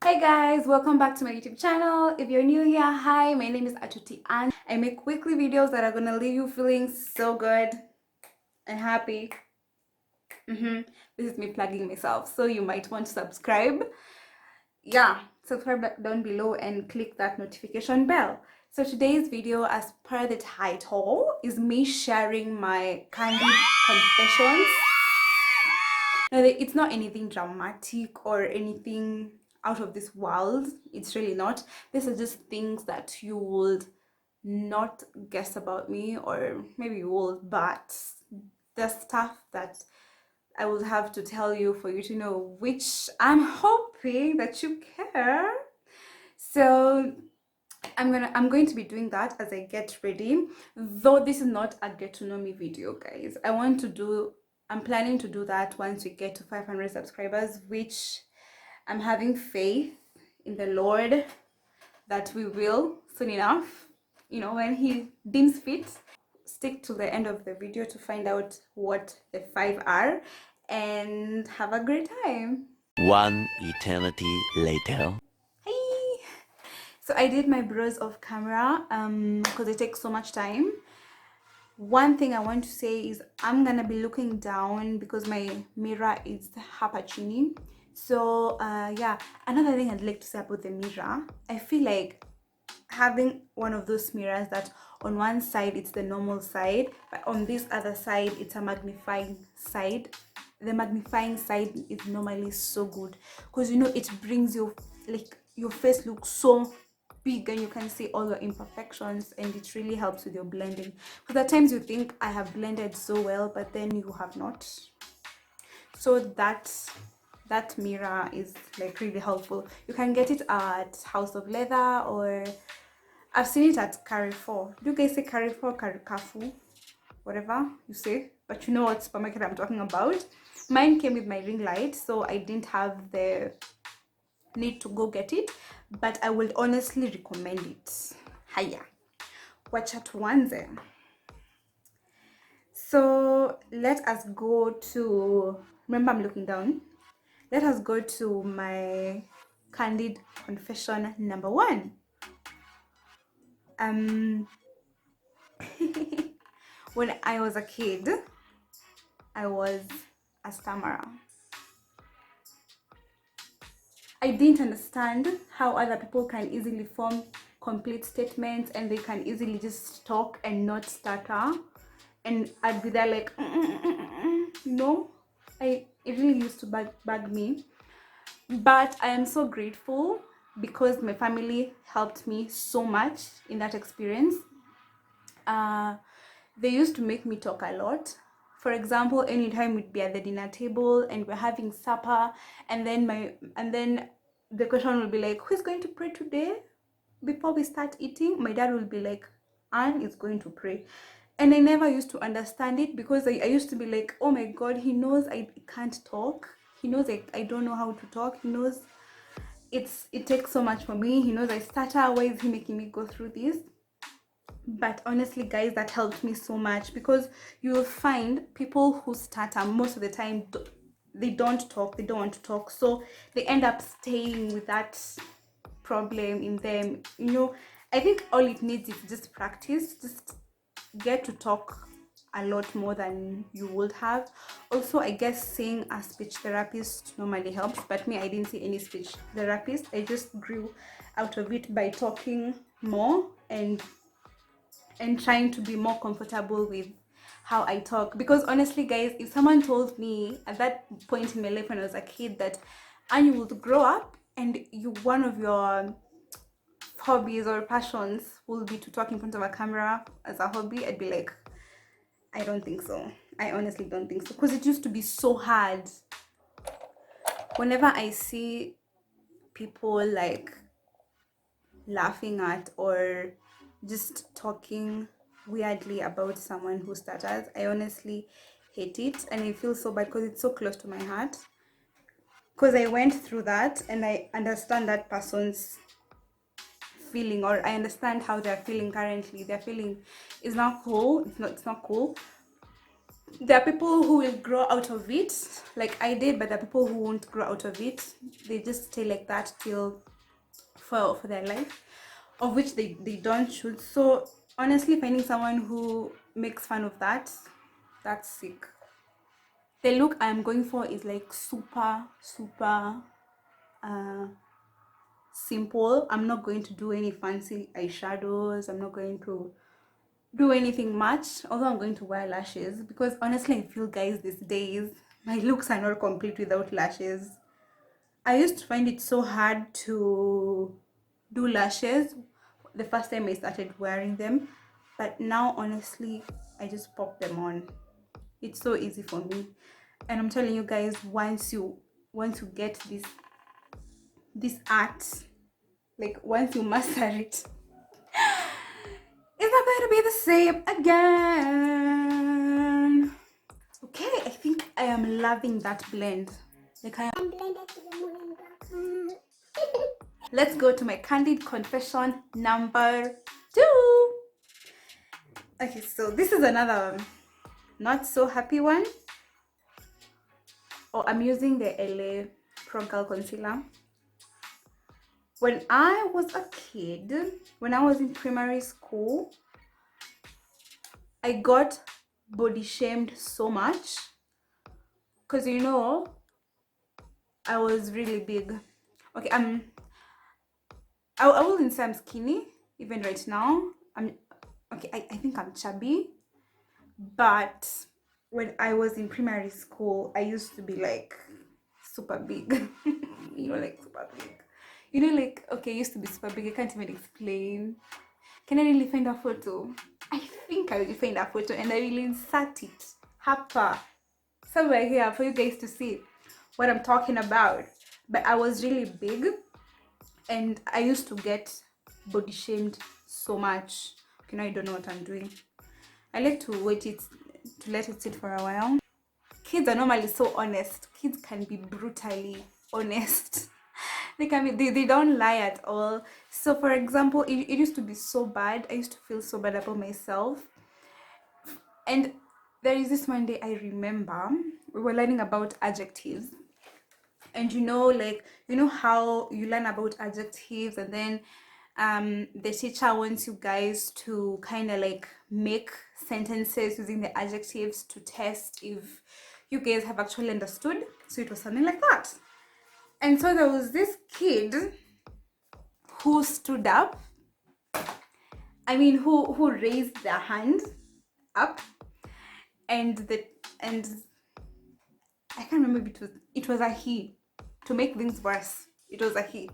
Hey guys, welcome back to my YouTube channel. If you're new here, hi, my name is Atutianne. I make weekly videos that are gonna leave you feeling so good and happy. This is me plugging myself, so you might want to subscribe. Yeah, subscribe down below and click that notification bell. So today's video, as per the title, is me sharing my candid confessions. Now, it's not anything dramatic or anything out of this world. It's really not. These are just things that you would not guess about me, or maybe you will, but the stuff that I will have to tell you for you to know, which I'm hoping that you care. So I'm going to be doing that as I get ready. Though this is not a get to know me video, guys. I'm planning to do that once we get to 500 subscribers, which I'm having faith in the Lord that we will soon enough, when He deems fit. Stick to the end of the video to find out what the 5 are and have a great time. One eternity later. Hey! So I did my brows off camera because it takes so much time. One thing I want to say is I'm gonna be looking down because my mirror is hapa chini. So yeah, another thing I'd like to say about the mirror, I feel like having one of those mirrors that on one side it's the normal side, but on this other side it's a magnifying side. The magnifying side is normally so good because it brings your face looks so big and you can see all your imperfections, and it really helps with your blending, because at times you think I have blended so well but then you have not. So that mirror is like really helpful. You can get it at House of Leather, or I've seen it at Carrefour. Do you guys say Carrefour, Carrefour, whatever you say, but you know what supermarket I'm talking about. Mine came with my ring light, so I didn't have the need to go get it, but I will honestly recommend it. Haya, wacha tuanze. So let us go to, remember I'm looking down, let us go to my candid confession number 1. When I was a kid, I was a stammerer. I didn't understand how other people can easily form complete statements, and they can easily just talk and not stutter. And I'd be there like, no. It really used to bug me. But I am so grateful because my family helped me so much in that experience. They used to make me talk a lot. For example, anytime we'd be at the dinner table and we're having supper, and then the question will be like, who's going to pray today? Before we start eating, my dad will be like, Anne is going to pray. And I never used to understand it because I used to be like, oh my God, he knows I can't talk. He knows I don't know how to talk. He knows it takes so much for me. He knows I stutter. Why is he making me go through this? But honestly, guys, that helped me so much, because you will find people who stutter most of the time, they don't want to talk, so they end up staying with that problem in them. I think all it needs is just practice. Just get to talk a lot more than you would have. Also, I guess seeing a speech therapist normally helps, but me, I didn't see any speech therapist. I just grew out of it by talking more and trying to be more comfortable with how I talk. Because honestly, guys, if someone told me at that point in my life when I was a kid that you would grow up and one of your hobbies or passions will be to talk in front of a camera as a hobby, I'd be like, I don't think so. I honestly don't think so, because it used to be so hard. Whenever I see people like laughing at or just talking weirdly about someone who stutters, I honestly hate it, and I feel so bad because it's so close to my heart, because I went through that and I understand that person's feeling, or I understand how they're feeling currently. Their feeling is not cool. It's not cool. There are people who will grow out of it, like I did, but there are people who won't grow out of it. They just stay like that till for their life, of which they don't should. So honestly, finding someone who makes fun of that, that's sick. The look I'm going for is like super uh simple. I'm not going to do any fancy eyeshadows. I'm not going to do anything much, although I'm going to wear lashes, because honestly I feel, guys, these days my looks are not complete without lashes. I used to find it so hard to do lashes the first time I started wearing them, but now honestly I just pop them on. It's so easy for me, and I'm telling you guys, once you get this art, like once you master it, it's not going to be the same again. Okay, I think I am loving that blend. Like I'm blended to the moon and back. Let's go to my candid confession number 2. Okay, so this is another not so happy one. I'm using the LA Pro Girl Concealer. When I was a kid, when I was in primary school, I got body shamed so much because I was really big. Okay, I wouldn't say I'm skinny even right now. I'm okay. I think I'm chubby, but when I was in primary school, I used to be like super big. Like super big. Like, okay, I used to be super big. I can't even explain. Can I really find a photo? I think I will find a photo and I will insert it hapa somewhere here for you guys to see what I'm talking about. But I was really big and I used to get body shamed so much. Okay, now I don't know what I'm doing. I like to let it sit for a while. Kids are normally so honest. Kids can be brutally honest. They don't lie at all. So for example, it used to be so bad. I used to feel so bad about myself. And there is this one day I remember we were learning about adjectives. And like how you learn about adjectives, and then the teacher wants you guys to kind of like make sentences using the adjectives to test if you guys have actually understood. So it was something like that. And so there was this kid who stood up, who raised their hand up, and I can't remember if it was a he. To make things worse, it was a he.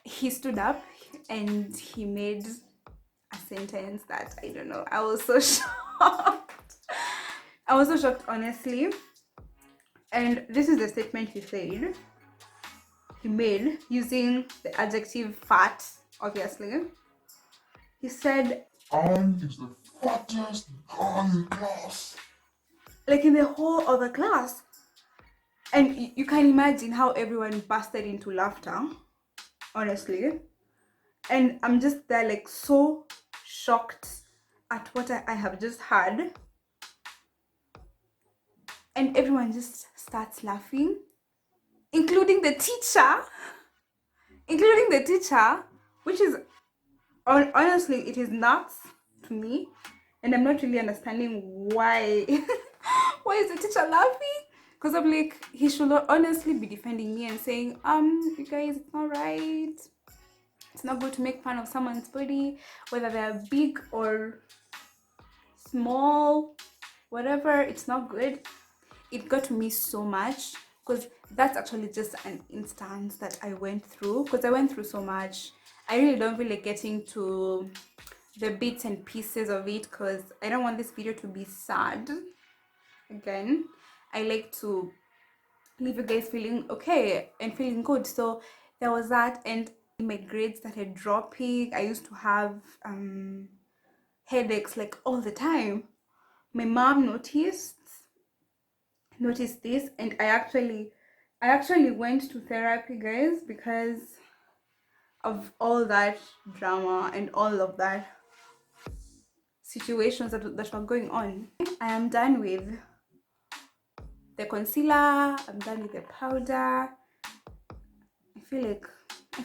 He stood up and he made a sentence that, I don't know, I was so shocked. I was so shocked, honestly. And this is the statement he made using the adjective fat, obviously. He said, "Anne is the fattest girl in class." Like in the whole other class. And you can imagine how everyone busted into laughter, honestly. And I'm just there like so shocked at what I have just heard. And everyone just starts laughing, including the teacher. Which is, honestly, it is nuts to me. And I'm not really understanding why. Why is the teacher laughing? Because I'm like, he should honestly be defending me and saying, you guys, it's not right. It's not good to make fun of someone's body, whether they're big or small, whatever. It's not good. It got to me so much because that's actually just an instance that I went through, because I went through so much. I really don't feel like getting to the bits and pieces of it because I don't want this video to be sad. Again, I like to leave you guys feeling okay and feeling good. So there was that, and my grades started dropping. I used to have headaches like all the time. My mom noticed this, and I actually went to therapy, guys, because of all that drama and all of that. situations that were going on. I am done with the concealer, I'm done with the powder. I feel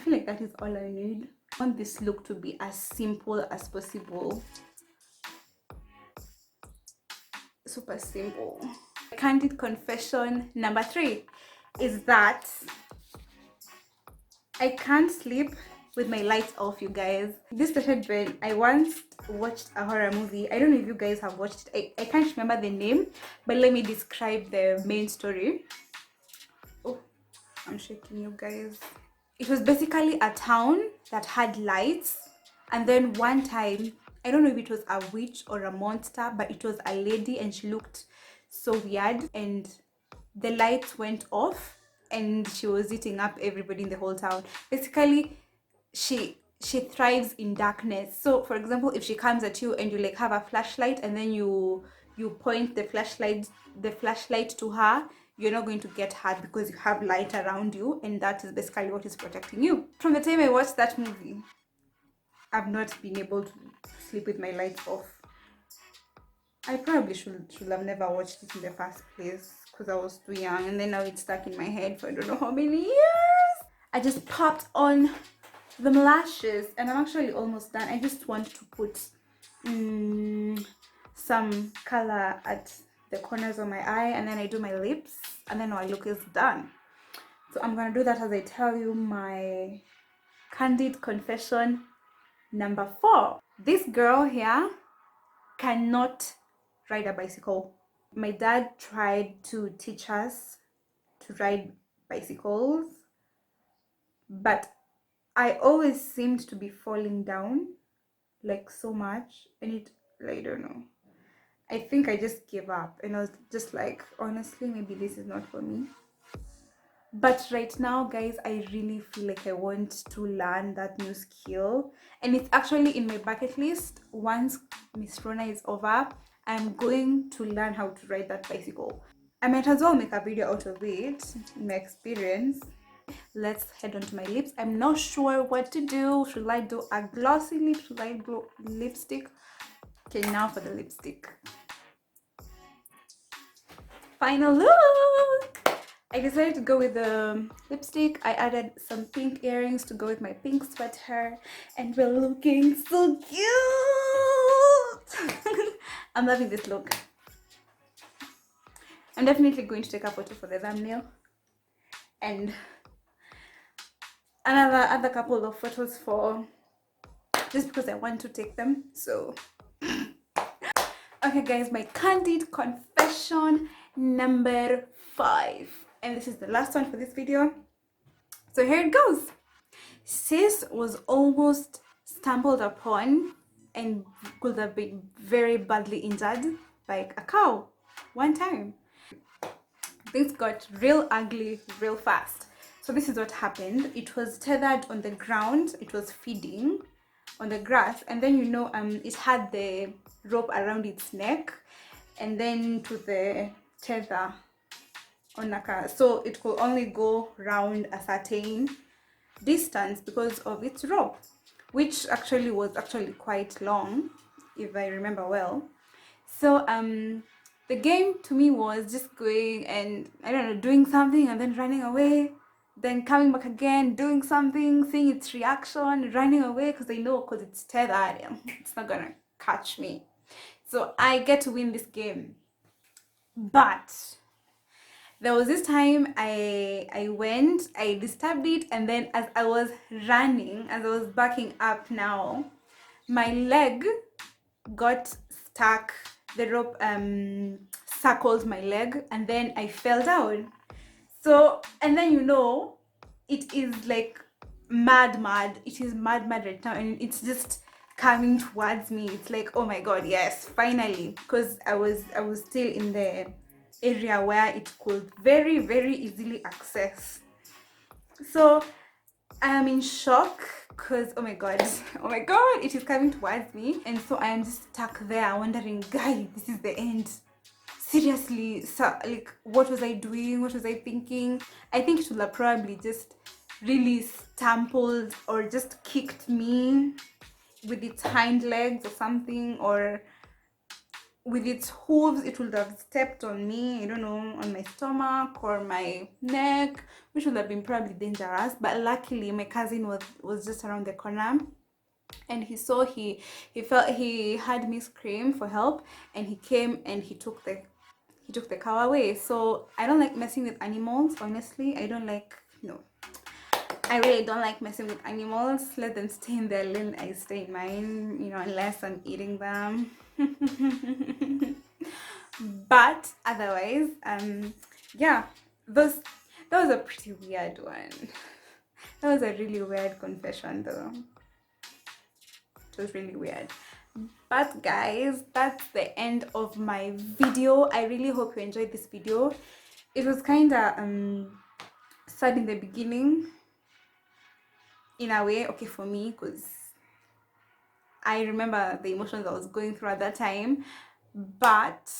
like that is all I need. I want this look to be as simple as possible. Super simple. Candid confession number 3 is that I can't sleep with my lights off, you guys. This started when I once watched a horror movie. I don't know if you guys have watched it. I can't remember the name, but let me describe the main story. Oh, I'm shaking, you guys. It was basically a town that had lights, and then one time, I don't know if it was a witch or a monster, but it was a lady and she looked so weird, and the lights went off and she was eating up everybody in the whole town. Basically, she thrives in darkness. So for example, if she comes at you and you like have a flashlight and then you point the flashlight to her, you're not going to get hurt because you have light around you, and that is basically what is protecting you. From the time I watched that movie, I've not been able to sleep with my lights off. I probably should have never watched it in the first place because I was too young, and then now it's stuck in my head for I don't know how many years. I just popped on the lashes and I'm actually almost done. I just want to put some color at the corners of my eye, and then I do my lips, and then my look is done. So I'm gonna do that as I tell you my candid confession number 4. This girl here cannot ride a bicycle. My dad tried to teach us to ride bicycles, but I always seemed to be falling down like so much, and I don't know. I think I just gave up and I was just like, honestly, maybe this is not for me. But right now, guys, I really feel like I want to learn that new skill, and it's actually in my bucket list. Once Miss Rona is over, I'm going to learn how to ride that bicycle. I might as well make a video out of it, my experience. Let's head on to my lips. I'm not sure what to do. Should I do a glossy lip? Should I do lipstick? Okay, now for the lipstick. Final look! I decided to go with the lipstick. I added some pink earrings to go with my pink sweater, and we're looking so cute! I'm loving this look. I'm definitely going to take a photo for the thumbnail and another couple of photos for just because I want to take them. So okay guys, my candid confession number 5, and this is the last one for this video. So here it goes. Sis was almost stumbled upon and could have been very badly injured by a cow one time. Things got real ugly real fast. So this is what happened. It was tethered on the ground. It was feeding on the grass, and then it had the rope around its neck and then to the tether on a car, so it could only go round a certain distance because of its rope, which actually was quite long if I remember well. So the game to me was just going and I don't know, doing something and then running away, then coming back again, doing something, seeing its reaction, running away because because it's tethered, it's not gonna catch me. So I get to win this game. But there was this time I went, I disturbed it, and then as I was running, as I was backing up now, my leg got stuck. The rope circled my leg, and then I fell down. So, and then it is like mad. It is mad right now, and it's just coming towards me. It's like, oh my god, yes, finally, because I was still in the area where it could very easily access. So I am in shock because oh my god, it is coming towards me, and so I am just stuck there wondering, guys, this is the end. Seriously, so like, what was I doing? What was I thinking? I think it would have probably just really stumbled or just kicked me with its hind legs or something, or with its hooves, it would have stepped on me, I don't know, on my stomach or my neck, which would have been probably dangerous. But luckily my cousin was just around the corner, and he felt, he heard me scream for help, and he came and he took the cow away. So I don't like messing with animals, honestly. I don't like, no, I really don't like messing with animals. Let them stay in their lane, I stay in mine, you know, unless I'm eating them. But otherwise, yeah, those that was a pretty weird one. That was a really weird confession though. It was really weird. But guys, that's the end of my video. I really hope you enjoyed this video. It was kind of sad in the beginning, in a way, okay, for me, because I remember the emotions I was going through at that time. But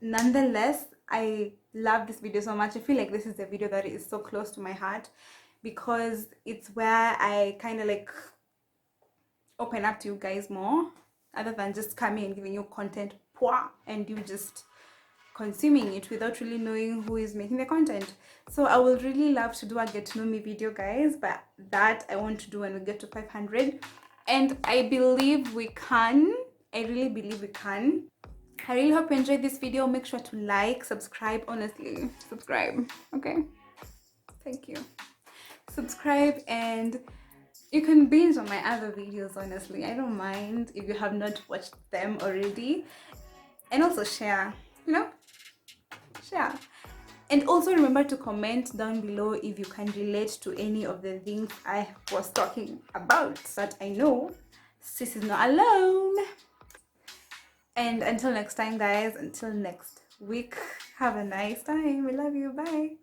nonetheless, I love this video so much. I feel like this is the video that is so close to my heart, because it's where I kind of like open up to you guys more, other than just coming and giving you content and you just consuming it without really knowing who is making the content. So I would really love to do a get to know me video, guys, but that I want to do when we get to 500, and I believe we can. I really believe we can. I really hope you enjoyed this video. Make sure to like, subscribe, honestly subscribe, okay? Thank you. Subscribe, and you can binge on my other videos, honestly. I don't mind if you have not watched them already. And also share, you know, share. And also remember to comment down below if you can relate to any of the things I was talking about, that I know sis is not alone. And until next time, guys, until next week, have a nice time. We love you. Bye.